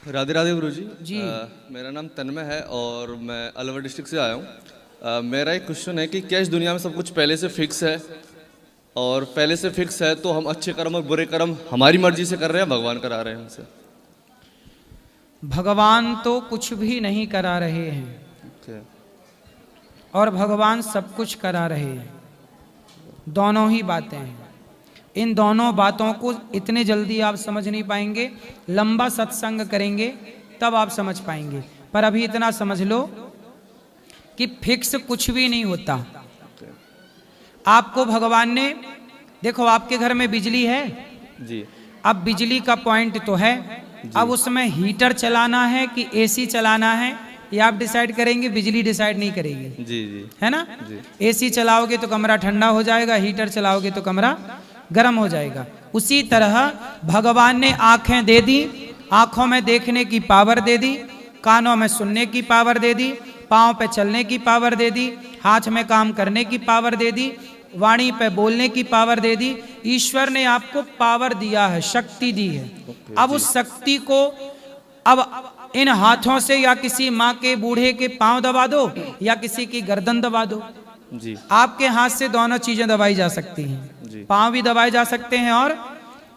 राधे राधे गुरुजी जी। मेरा नाम तन्मय है और मैं अलवर डिस्ट्रिक्ट से आया हूँ। मेरा एक क्वेश्चन है कि क्या इस दुनिया में सब कुछ पहले से फिक्स है, और पहले से फिक्स है तो हम अच्छे कर्म और बुरे कर्म हमारी मर्जी से कर रहे हैं, भगवान करा रहे हैं हमसे? भगवान तो कुछ भी नहीं करा रहे हैं Okay. और भगवान सब कुछ करा रहे हैं। दोनों ही बातें हैं। इन दोनों बातों को इतने जल्दी आप समझ नहीं पाएंगे, लंबा सत्संग करेंगे तब आप समझ पाएंगे। पर अभी इतना समझ लो कि फिक्स कुछ भी नहीं होता। आपको भगवान ने, देखो आपके घर में बिजली है जी। अब बिजली का पॉइंट तो है, अब उसमें हीटर चलाना है कि एसी चलाना है ये आप डिसाइड करेंगे, बिजली डिसाइड नहीं करेगी। जी जी है ना जी। एसी चलाओगे तो कमरा ठंडा हो जाएगा, हीटर चलाओगे तो कमरा गर्म हो जाएगा। उसी तरह भगवान ने आंखें दे दी, आंखों में देखने की पावर दे दी, कानों में सुनने की पावर दे दी, पाँव पे चलने की पावर दे दी, हाथ में काम करने की पावर दे दी, वाणी पे बोलने की पावर दे दी। ईश्वर ने आपको पावर दिया है, शक्ति दी है। अब उस शक्ति को अब इन हाथों से या किसी माँ के बूढ़े के पांव दबा दो या किसी की गर्दन दबा दो। जी। आपके हाथ से दोनों चीजें दबाई जा सकती हैं, पांव भी दबाए जा सकते हैं और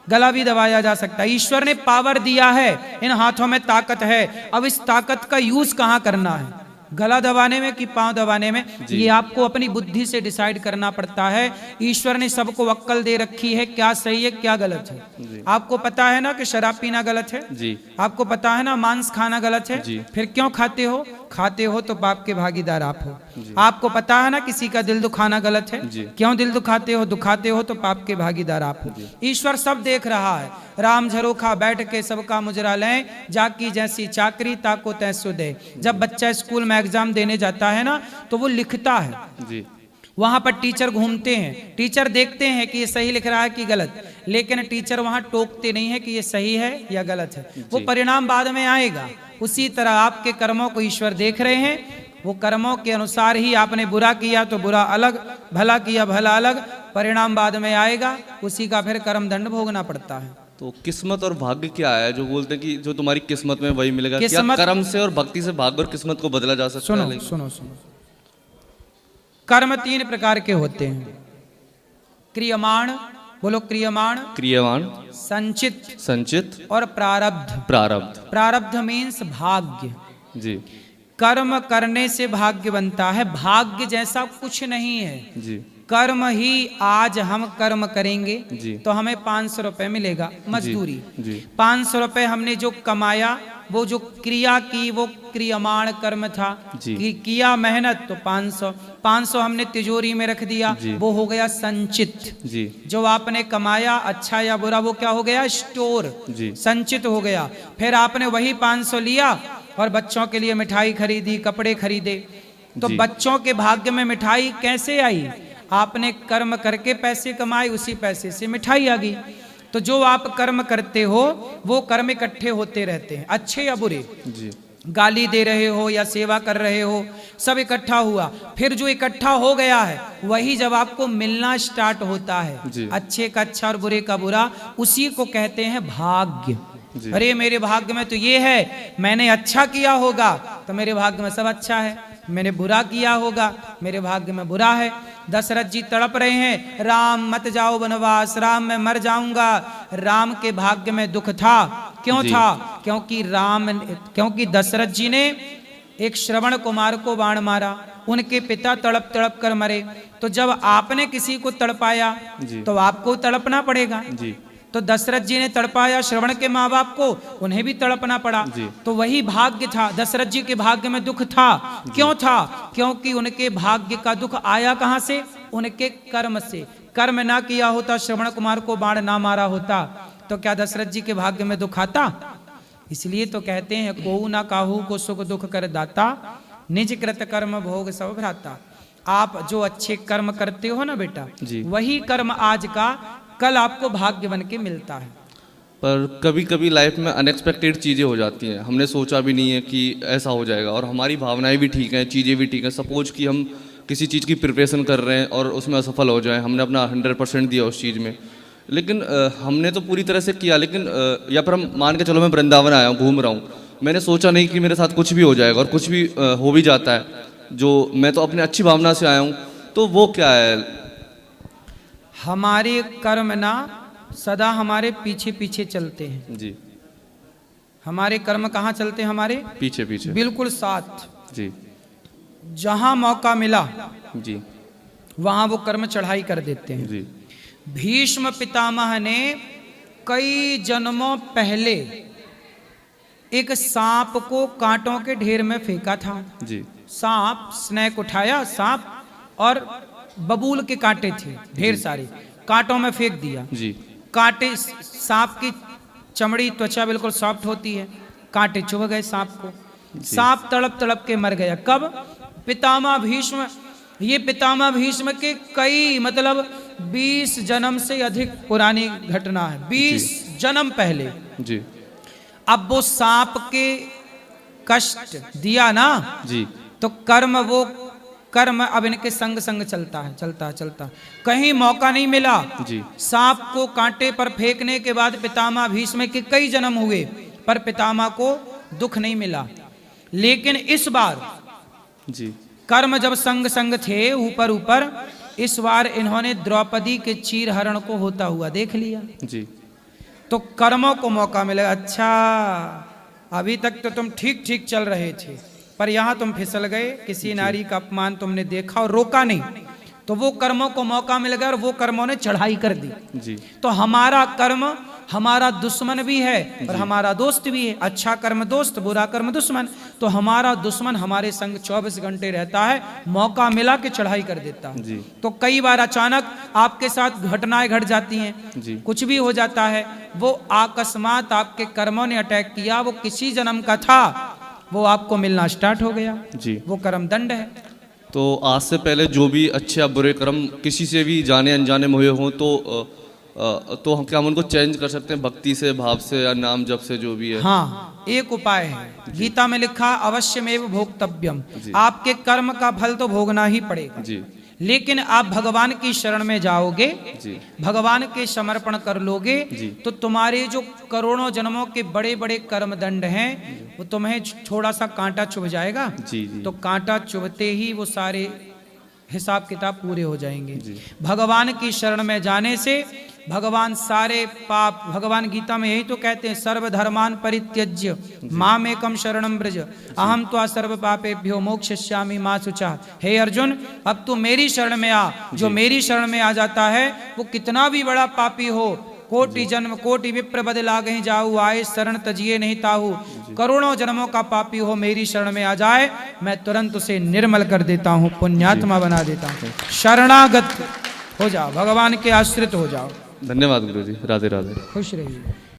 गला भी दबाया जा सकता है। ईश्वर ने पावर दिया है, इन हाथों में ताकत है। अब इस ताकत का यूज कहाँ करना है, गला दबाने में कि पांव दबाने में, ये आपको अपनी बुद्धि से डिसाइड करना पड़ता है। ईश्वर ने सबको अक्ल दे रखी है, क्या सही है क्या गलत है। आपको पता है ना कि शराब पीना गलत है जी। आपको पता है ना मांस खाना गलत है जी। फिर क्यों खाते हो? खाते हो तो पाप के भागीदार आप हो। आपको पता है ना किसी का दिल दुखाना गलत है, क्यों दिल दुखाते हो? दुखाते हो तो पाप के भागीदार आप हो। ईश्वर सब देख रहा है। राम झरोखा बैठ के सबका मुजरा लें, जाकी जैसी चाकरी ताको तैसो दे। जब बच्चा स्कूल में एग्जाम देने जाता है ना तो वो लिखता है जी। वहां पर टीचर घूमते हैं, टीचर देखते हैं कि ये सही लिख रहा है कि गलत, लेकिन टीचर वहां टोकते नहीं है कि ये सही है या गलत है, वो परिणाम बाद में आएगा। उसी तरह आपके कर्मों को ईश्वर देख रहे हैं, वो कर्मों के अनुसार ही आपने बुरा किया तो बुरा अलग, भला किया भला अलग, परिणाम बाद में आएगा, उसी का फिर कर्म दंड भोगना पड़ता है। तो किस्मत और भाग्य क्या है जो बोलते हैं कि जो तुम्हारी किस्मत में वही मिलेगा? क्या किस्मत- कर्म से और भक्ति से भाग्य और किस्मत को बदला जा सकता सुनो है? सुनो सुनो, कर्म तीन प्रकार के होते हैं, क्रियमाण, बोलो क्रियमाण, क्रियावान, संचित संचित और प्रारब्ध। प्रारब्ध। प्रारब्ध मीन्स भाग्य। जी कर्म करने से भाग्य बनता है, भाग्य जैसा कुछ नहीं है। जी कर्म ही, आज हम कर्म करेंगे जी। तो हमें 500 रुपए मिलेगा मजदूरी। जी 500 रुपए हमने जो कमाया, वो जो क्रिया की वो क्रियमाण कर्म था, जी। किया मेहनत तो 500 हमने तिजोरी में रख दिया, जी। वो हो गया संचित। जी जो आपने कमाया अच्छा या बुरा वो क्या हो गया? स्टोर, जी। संचित हो गया। फिर आपने वही 500 लिया और बच्चों के लिए मिठाई खरीदी, कपड़े खरीदे, तो जी। बच्चों के भाग्य में मिठाई कैसे आई? आपने कर्म करके पैसे कमाए, उसी पैसे से मिठाई आ गई। तो जो आप कर्म करते हो वो कर्म इकट्ठे होते रहते हैं, अच्छे या बुरे। जी गाली दे रहे हो या सेवा कर रहे हो, सब इकट्ठा हुआ। फिर जो इकट्ठा हो गया है वही जब आपको मिलना स्टार्ट होता है, जी। अच्छे का अच्छा और बुरे का बुरा, उसी को कहते हैं भाग्य। जी। अरे मेरे भाग्य में तो ये है, मैंने अच्छा किया होगा तो मेरे भाग्य में सब अच्छा है, मैंने बुरा किया होगा मेरे भाग्य में बुरा है। दशरथ जी तड़प रहे हैं, राम मत जाओ वनवास, राम मैं मर जाऊंगा। राम के भाग्य में दुख था, क्यों जी। था? क्योंकि दशरथ जी ने एक श्रवण कुमार को बाण मारा, उनके पिता तड़प तड़प कर मरे। तो जब आपने किसी को तड़पाया जी। तो आपको तड़पना पड़ेगा। जी तो दशरथ जी ने तड़पाया श्रवण के माँ बाप को, उन्हें भी तड़पना पड़ा। जी। तो वही भाग्य था, दशरथ जी के भाग्य में दुख था। क्यों था? क्योंकि उनके भाग्य का दुख आया कहां से? उनके कर्म से। कर्म ना किया होता, श्रवण कुमार को बाण ना मारा होता, तो क्या दशरथ जी के भाग्य में दुख आता? इसलिए तो कहते हैं, कोऊ ना काहू को सुख दुख कर दाता, निज कृत कर्म भोग सब भ्राता। आप जो अच्छे कर्म करते हो ना बेटा, जी। वही कर्म आज का कल आपको भाग्य बन के मिलता है। पर कभी कभी लाइफ में अनएक्सपेक्टेड चीज़ें हो जाती हैं, हमने सोचा भी नहीं है कि ऐसा हो जाएगा, और हमारी भावनाएं भी ठीक हैं, चीज़ें भी ठीक हैं। सपोज कि हम किसी चीज़ की प्रिपरेशन कर रहे हैं और उसमें असफल हो जाए, हमने अपना 100% दिया उस चीज़ में, लेकिन हमने तो पूरी तरह से किया, लेकिन या फिर हम मान के चलो मैं वृंदावन आया हूँ, घूम रहा हूँ, मैंने सोचा नहीं कि मेरे साथ कुछ भी हो जाएगा, और कुछ भी हो भी जाता है, जो मैं तो अपनी अच्छी भावना से आया हूँ, तो वो क्या है? हमारे कर्म ना सदा हमारे पीछे पीछे चलते हैं। जी, हमारे कर्म कहाँ चलते हैं? हमारे पीछे पीछे। बिल्कुल साथ। जी जहां मौका मिला जी वहां वो कर्म चढ़ाई कर देते हैं। जी भीष्म पितामह ने कई जन्मों पहले एक सांप को कांटों के ढेर में फेंका था। जी सांप, स्नेक उठाया सांप, और बबूल के कांटे थे ढेर सारे, कांटों में फेंक दिया। जी कांटे, सांप की चमड़ी त्वचा बिल्कुल सॉफ्ट होती है, कांटे चुभ गए सांप को। सांप तड़प तड़प के मर गया। कब? पितामह भीष्म। ये पितामह भीष्म के कई मतलब 20 जन्म से अधिक पुरानी घटना है, 20 जन्म पहले। जी अब वो सांप के कष्ट दिया ना, जी तो वो कर्म अब इनके संग संग चलता है, चलता। कहीं मौका नहीं मिला। जी सांप को कांटे पर फेंकने के बाद पितामह भीष्म के कई जन्म हुए, पर पितामह को दुख नहीं मिला। लेकिन इस बार जी कर्म जब संग संग थे ऊपर ऊपर, इस बार इन्होंने द्रौपदी के चीर हरण को होता हुआ देख लिया। जी तो कर्मों को मौका मिला। अच्छा, अभी तक तो तुम ठीक ठीक चल रहे थे, पर यहां तुम फिसल गए, किसी नारी का अपमान तुमने देखा और रोका नहीं, तो वो कर्मों को मौका मिल गया और वो कर्मों ने चढ़ाई कर दी। जी तो हमारा कर्म हमारा दुश्मन भी है और हमारा दोस्त भी है। अच्छा कर्म दोस्त, बुरा कर्म दुश्मन। तो हमारा दुश्मन हमारे संग 24 घंटे रहता है, मौका मिला के चढ़ाई कर देता है। जी तो कई बार अचानक आपके साथ घटनाएं घट जाती हैं, जी कुछ भी हो जाता है, वो अकस्मात आपके कर्मों ने अटैक किया, वो किसी जन्म का था, वो आपको मिलना स्टार्ट हो गया। जी वो कर्म दंड है। तो आज से पहले जो भी अच्छे या बुरे कर्म किसी से भी जाने अनजाने में हुए हों, तो हम क्या हम उनको चेंज कर सकते हैं भक्ति से, भाव से, या नाम जप से, जो भी है? हाँ, एक उपाय है। गीता में लिखा अवश्यमेव भोक्तव्यम। आपके कर्म का फल तो भोगना ही पड़ेगा। जी लेकिन आप भगवान की शरण में जाओगे, जी भगवान के समर्पण कर लोगे, तो तुम्हारे जो करोड़ों जन्मों के बड़े बड़े कर्म दंड हैं, वो तुम्हें थोड़ा सा कांटा चुभ जाएगा। जी जी तो कांटा चुभते ही वो सारे हिसाब किताब पूरे हो जाएंगे। भगवान की शरण में जाने से भगवान सारे पाप, भगवान गीता में यही तो कहते हैं, सर्वधर्मान परित्यज्य माम एकम शरणम ब्रज अहम त्वा सर्व पापेभ्यो मोक्षयिष्यामि मा शुचः। हे अर्जुन, अब तू मेरी शरण में आ। जो मेरी शरण में आ जाता है, वो कितना भी बड़ा पापी हो, कोटि जन्म कोटि विप्र बद लागहि जाऊ, आए शरण तजिए नहीं ताहू। करोड़ों जन्मों का पापी हो, मेरी शरण में आ जाए, मैं तुरंत उसे निर्मल कर देता हूँ, पुण्यात्मा बना देता हूँ। शरणागत हो जाओ, भगवान के आश्रित हो जाओ। धन्यवाद गुरु जी। राधे राधे। खुश रहिए।